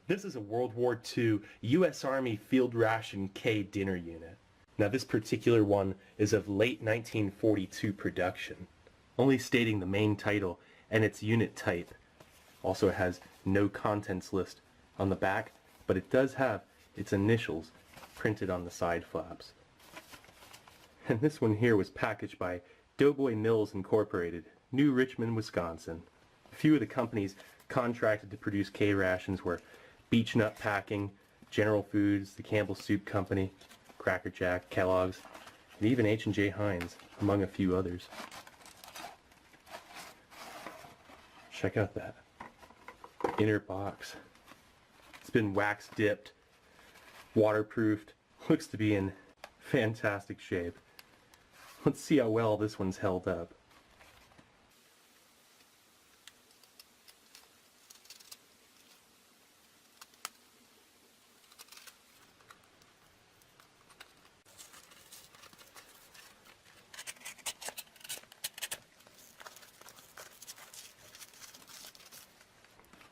This is a World War II U.S. Army Field Ration K dinner unit. Now this particular one is of late 1942 production, only stating the main title and its unit type. Also it has no contents list on the back, but it does have its initials printed on the side flaps. And this one here was packaged by Doughboy Mills Incorporated, New Richmond, Wisconsin. A few of the companies contracted to produce K rations were Beech Nut Packing, General Foods, the Campbell Soup Company, Cracker Jack, Kellogg's, and even H&J Heinz, among a few others. Check out that inner box. It's been wax dipped, waterproofed, looks to be in fantastic shape. Let's see how well this one's held up.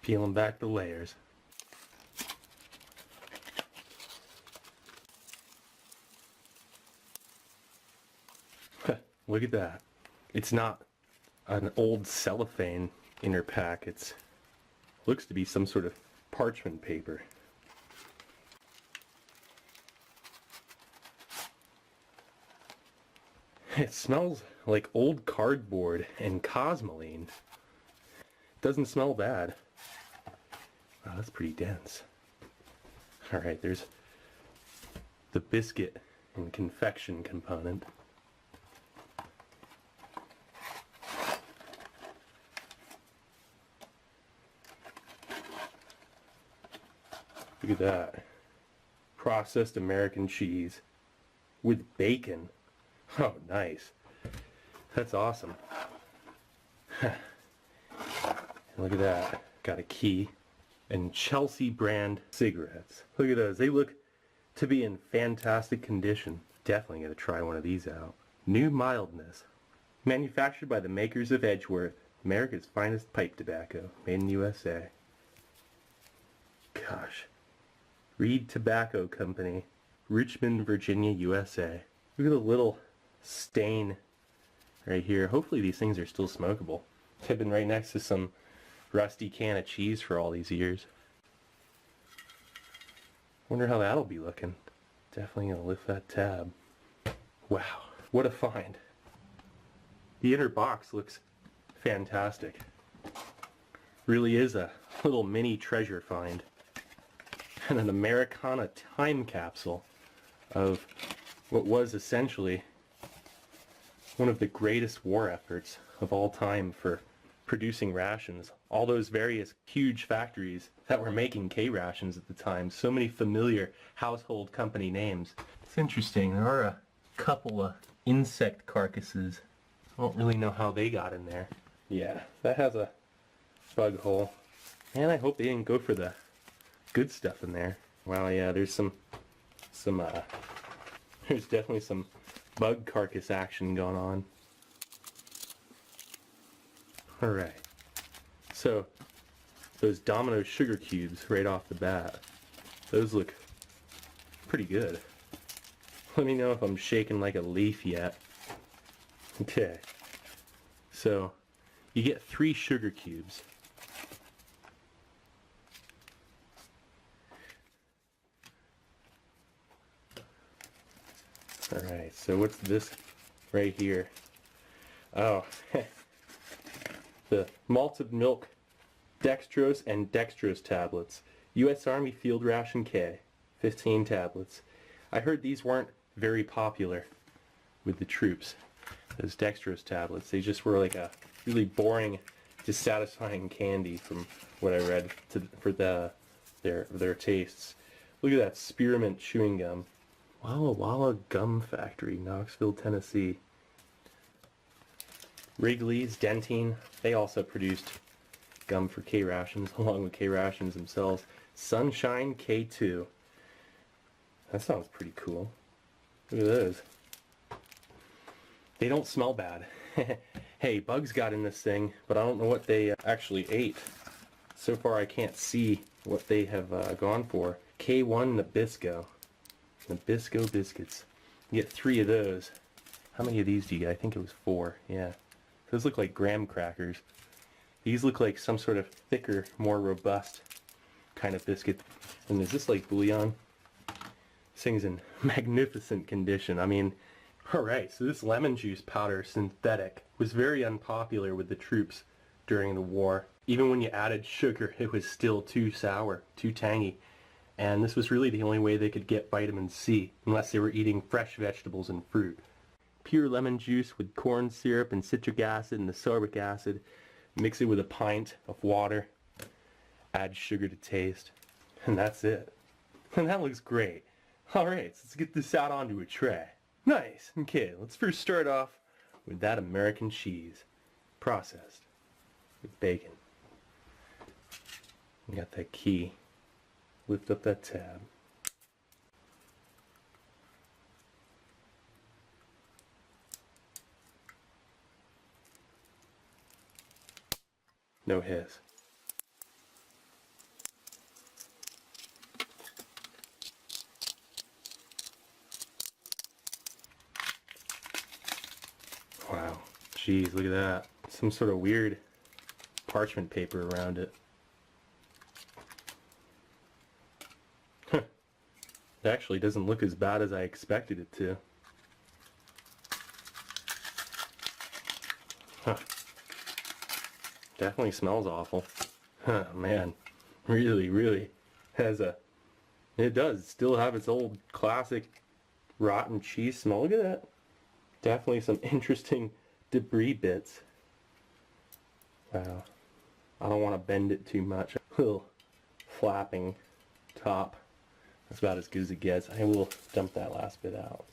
Peeling back the layers. Look at that. It's not an old cellophane inner pack. It looks to be some sort of parchment paper. It smells like old cardboard and cosmoline. Doesn't smell bad. Wow, that's pretty dense. Alright, there's the biscuit and confection component. Look at that. Processed American cheese with bacon. Oh, nice. That's awesome. Look at that. Got a key. And Chelsea brand cigarettes. Look at those. They look to be in fantastic condition. Definitely going to try one of these out. New Mildness. Manufactured by the makers of Edgeworth, America's finest pipe tobacco. Made in USA. Gosh. Reed Tobacco Company, Richmond, Virginia, USA. Look at the little stain right here. Hopefully these things are still smokable. They've been right next to some rusty can of cheese for all these years. Wonder how that'll be looking. Definitely gonna lift that tab. Wow, what a find. The inner box looks fantastic. Really is a little mini treasure find. And an Americana time capsule of what was essentially one of the greatest war efforts of all time for producing rations. All those various huge factories that were making K rations at the time. So many familiar household company names. It's interesting. There are a couple of insect carcasses. I don't really know how they got in there. Yeah, that has a bug hole. And I hope they didn't go for the good stuff in there. Wow, yeah, there's there's definitely some bug carcass action going on. Alright, so those Domino sugar cubes right off the bat, those look pretty good. Let me know if I'm shaking like a leaf yet. Okay, so you get 3 sugar cubes. Alright, so what's this right here? Oh, the malted milk dextrose and dextrose tablets. U.S. Army Field Ration K, 15 tablets. I heard these weren't very popular with the troops, those dextrose tablets. They just were like a really boring, dissatisfying candy from what I read for their tastes. Look at that spearmint chewing gum. Walla Walla Gum Factory, Knoxville, Tennessee. Wrigley's, Dentine, they also produced gum for K rations, along with K rations themselves. Sunshine K2. That sounds pretty cool. Look at those. They don't smell bad. Hey, bugs got in this thing, but I don't know what they actually ate. So far I can't see what they have gone for. K1 Nabisco. Nabisco biscuits. You get 3 of those. How many of these do you get? I think it was 4. Yeah. Those look like graham crackers. These look like some sort of thicker, more robust kind of biscuit. And is this like bouillon? This thing's in magnificent condition. I mean, alright, so this lemon juice powder synthetic was very unpopular with the troops during the war. Even when you added sugar, it was still too sour, too tangy. And this was really the only way they could get vitamin C, unless they were eating fresh vegetables and fruit. Pure lemon juice with corn syrup and citric acid and ascorbic acid. Mix it with a pint of water. Add sugar to taste. And that's it. And that looks great. Alright, so let's get this out onto a tray. Nice. Okay, let's first start off with that American cheese. Processed. With bacon. You got that key. Lift up that tab. No hiss. Wow. Jeez, look at that. Some sort of weird parchment paper around it. It actually doesn't look as bad as I expected it to. Huh. Definitely smells awful. Huh, man. Really has a... It does still have its old classic rotten cheese smell. Look at that. Definitely some interesting debris bits. Wow. I don't want to bend it too much. A little flapping top. That's about as good as it gets. I will dump that last bit out.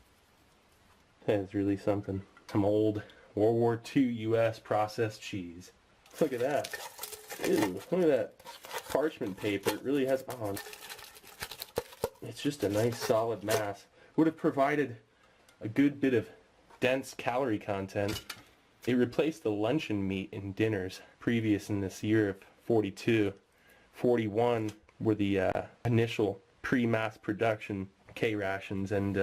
That is really something. Some old World War II U.S. processed cheese. Look at that. Ew, look at that parchment paper. It really has on. It's just a nice solid mass. Would have provided a good bit of dense calorie content. It replaced the luncheon meat in dinners previous in this year of 42. 41 were the initial pre-mass production K rations, and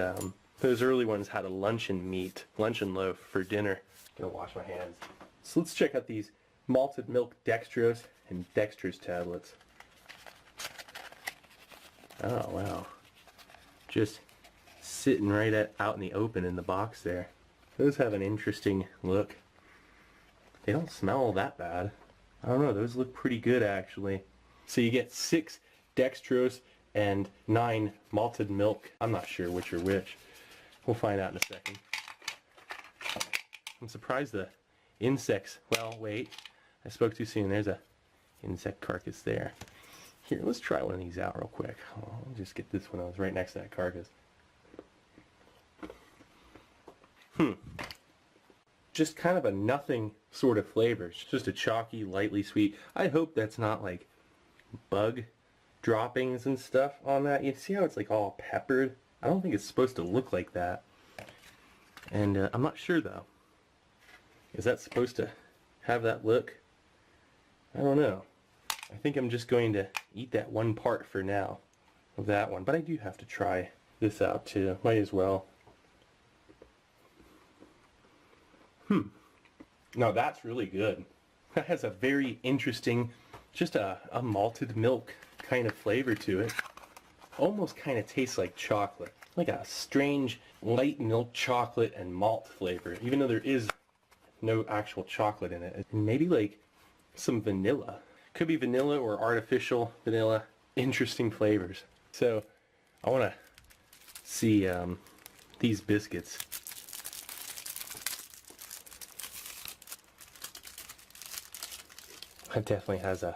those early ones had a luncheon loaf for dinner. Gonna wash my hands. So let's check out these malted milk dextrose and dextrose tablets. Oh wow. Just sitting right out in the open in the box there. Those have an interesting look. They don't smell that bad. I don't know, those look pretty good actually. So you get 6 dextrose and 9 malted milk. I'm not sure which are which. We'll find out in a second. I'm surprised the insects, well wait, I spoke too soon. There's a insect carcass there. Here, let's try one of these out real quick. I'll just get this one. I was right next to that carcass. Just kind of a nothing sort of flavor. It's just a chalky, lightly sweet. I hope that's not like bug droppings and stuff on that. You see how it's like all peppered? I don't think it's supposed to look like that. And I'm not sure though. Is that supposed to have that look? I don't know. I think I'm just going to eat that one part for now of that one. But I do have to try this out too. Might as well. Now that's really good. That has a very interesting, just a malted milk kind of flavor to it. Almost kind of tastes like chocolate. Like a strange light milk chocolate and malt flavor. Even though there is no actual chocolate in it. Maybe like some vanilla. Could be vanilla or artificial vanilla. Interesting flavors. So I want to see these biscuits. It definitely has a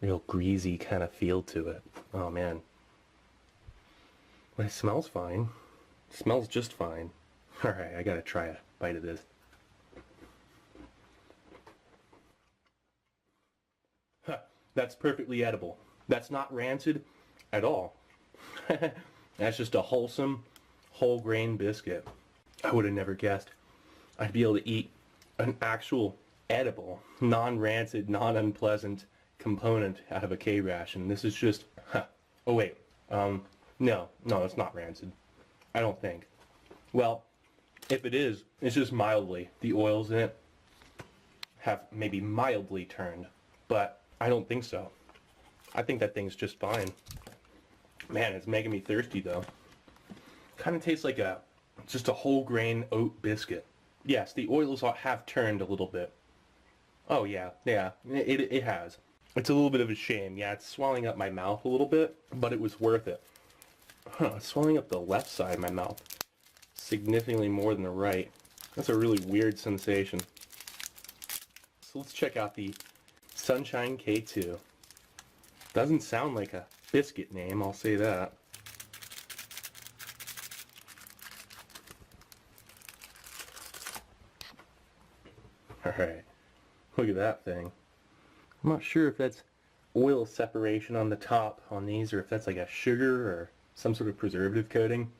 real greasy kind of feel to it. Oh man. But it smells fine. It smells just fine. Alright, I gotta try a bite of this. Huh, that's perfectly edible. That's not rancid at all. That's just a wholesome, whole grain biscuit. I would have never guessed I'd be able to eat an actual edible, non-rancid, non-unpleasant component out of a K ration. This is just, oh wait, no, it's not rancid. I don't think. Well, if it is, it's just mildly. The oils in it have maybe mildly turned, but I don't think so. I think that thing's just fine. Man, it's making me thirsty though. Kind of tastes like just a whole grain oat biscuit. Yes, the oils have turned a little bit. Oh yeah, it has. It's a little bit of a shame. Yeah, it's swelling up my mouth a little bit, but it was worth it. It's swelling up the left side of my mouth significantly more than the right. That's a really weird sensation. So let's check out the Sunshine K2. Doesn't sound like a biscuit name, I'll say that. Alright, look at that thing. I'm not sure if that's oil separation on the top on these or if that's like a sugar or some sort of preservative coating.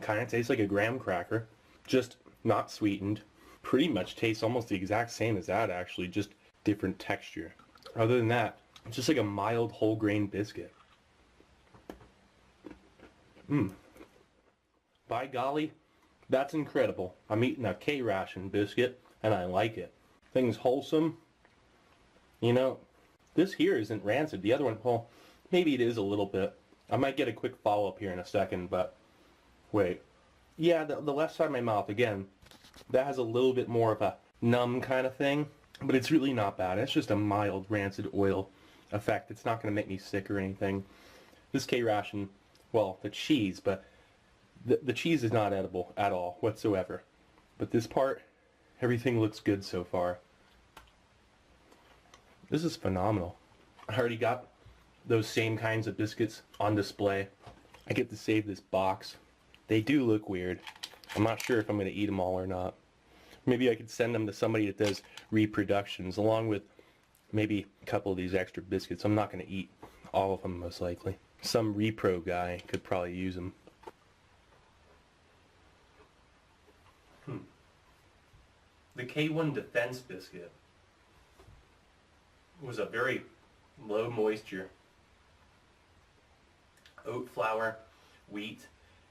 Kind of tastes like a graham cracker, just not sweetened. Pretty much tastes almost the exact same as that actually, just different texture. Other than that, it's just like a mild whole grain biscuit. By golly, that's incredible. I'm eating a K ration biscuit and I like it. Thing's wholesome. You know, this here isn't rancid. The other one, well, maybe it is a little bit. I might get a quick follow-up here in a second, but wait. Yeah, the left side of my mouth, again, that has a little bit more of a numb kind of thing, but it's really not bad. It's just a mild rancid oil effect. It's not going to make me sick or anything. This K ration, well, the cheese, but the cheese is not edible at all whatsoever. But this part, everything looks good so far. This is phenomenal. I already got those same kinds of biscuits on display. I get to save this box. They do look weird. I'm not sure if I'm going to eat them all or not. Maybe I could send them to somebody that does reproductions along with maybe a couple of these extra biscuits. I'm not going to eat all of them most likely. Some repro guy could probably use them. The K1 Defense biscuit was a very low moisture oat flour, wheat,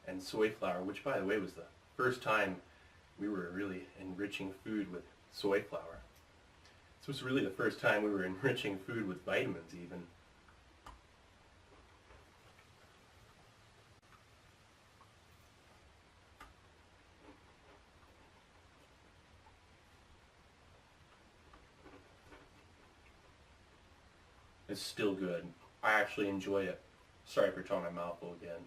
and soy flour, which by the way was the first time we were really enriching food with soy flour. This was really the first time we were enriching food with vitamins even. It's still good. I actually enjoy it. Sorry for telling my mouth full again.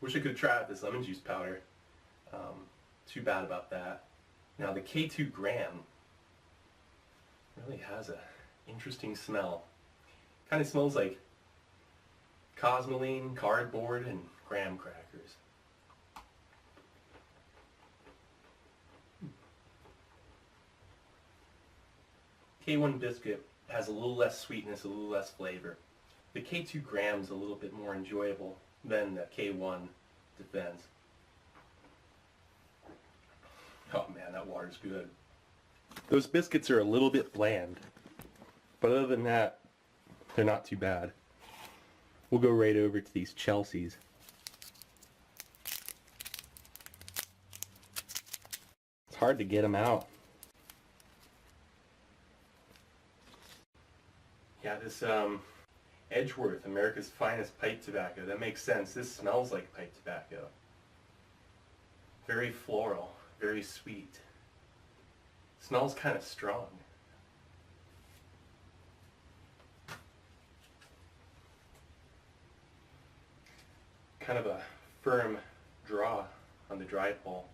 Wish I could try out this lemon juice powder. Too bad about that. Now the K2 Graham really has a interesting smell. Kind of smells like cosmoline, cardboard, and graham crackers. K1 biscuit has a little less sweetness, a little less flavor. The K2 Graham's a little bit more enjoyable than the K1 Defense. Oh man, that water's good. Those biscuits are a little bit bland, but other than that, they're not too bad. We'll go right over to these Chelseas. It's hard to get them out. Yeah, this Edgeworth, America's Finest Pipe Tobacco. That makes sense. This smells like pipe tobacco. Very floral, very sweet. Smells kind of strong. Kind of a firm draw on the dry pull.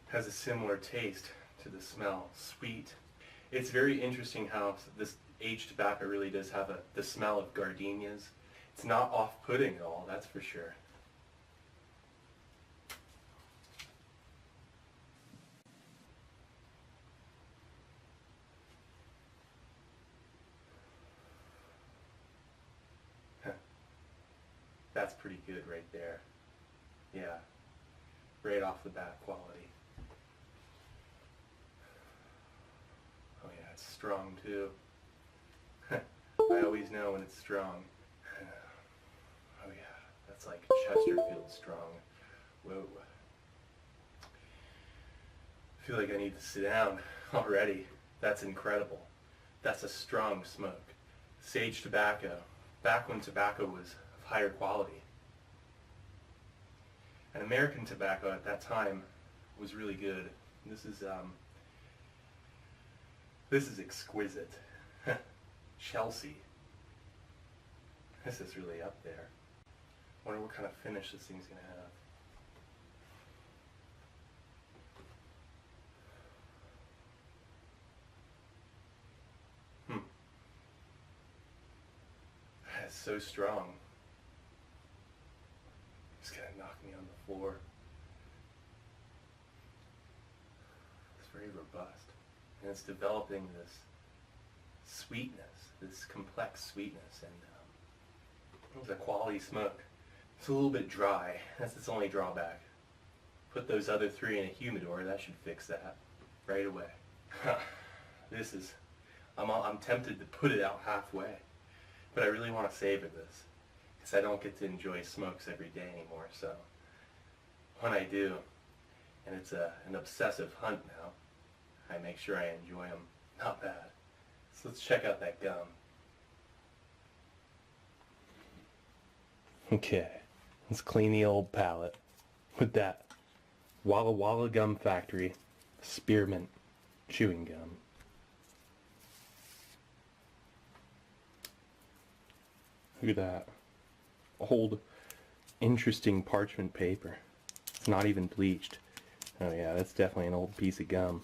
Has a similar taste to the smell. Sweet. It's very interesting how this aged tobacco really does have the smell of gardenias. It's not off-putting at all, that's for sure. That's pretty good right there. Yeah, right off the bat quality. Oh yeah, it's strong too. I always know when it's strong. Oh yeah, that's like Chesterfield strong. Whoa. I feel like I need to sit down already. That's incredible. That's a strong smoke. Sage tobacco, back when tobacco was of higher quality. And American tobacco at that time was really good. This is exquisite. Chelsea. This is really up there. Wonder what kind of finish this thing's gonna have. That's so strong. It's gonna knock me on the floor. It's very robust. And it's developing this sweetness, this complex sweetness, and it's a quality smoke. It's a little bit dry. That's its only drawback. Put those other three in a humidor, that should fix that right away. This is, I'm tempted to put it out halfway, but I really want to savor this because I don't get to enjoy smokes every day anymore. So when I do, and it's an obsessive hunt now, I make sure I enjoy them. Not bad. So let's check out that gum. Okay, let's clean the old palate with that Walla Walla Gum Factory Spearmint Chewing Gum. Look at that. Old, interesting parchment paper. It's not even bleached. Oh yeah, that's definitely an old piece of gum.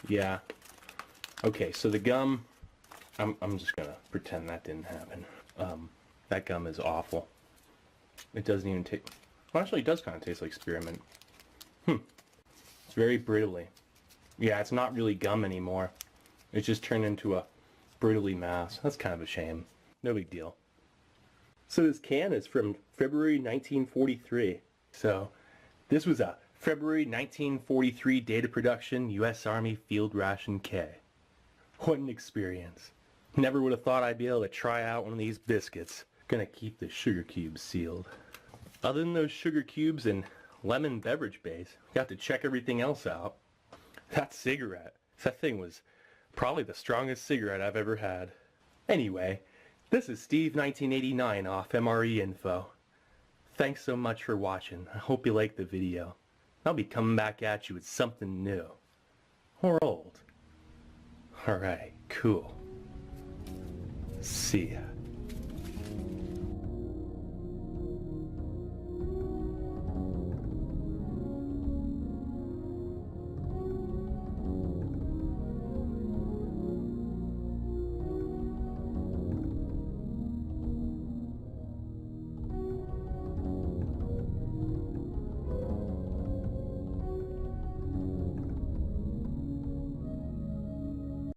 Yeah. Okay, so the gum, I'm just gonna pretend that didn't happen. That gum is awful. It doesn't even taste, well actually it does kind of taste like spearmint. It's very brittly. Yeah, it's not really gum anymore. It's just turned into a brittly mass. That's kind of a shame. No big deal. So this can is from February 1943. So this was a February 1943 data production U.S. Army Field Ration K. What an experience. Never would have thought I'd be able to try out one of these biscuits. Gonna keep the sugar cubes sealed. Other than those sugar cubes and lemon beverage base, got to check everything else out. That cigarette. That thing was probably the strongest cigarette I've ever had. Anyway, this is Steve 1989 off MRE Info. Thanks so much for watching. I hope you liked the video. I'll be coming back at you with something new. Or old. Alright, cool. See ya.